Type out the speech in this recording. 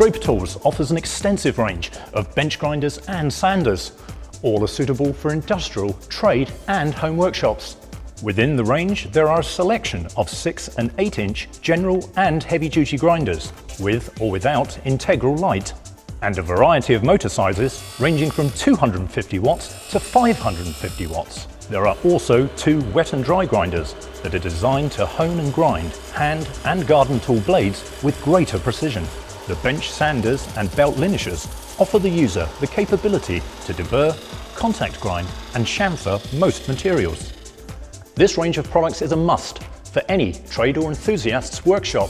Draper Tools offers an extensive range of bench grinders and sanders. All are suitable for industrial, trade and home workshops. Within the range, there are a selection of 6 and 8 inch general and heavy duty grinders, with or without integral light, and a variety of motor sizes ranging from 250 watts to 550 watts. There are also 2 wet and dry grinders that are designed to hone and grind hand and garden tool blades with greater precision. The bench sanders and belt linishers offer the user the capability to deburr, contact grind and chamfer most materials. This range of products is a must for any trade or enthusiast's workshop.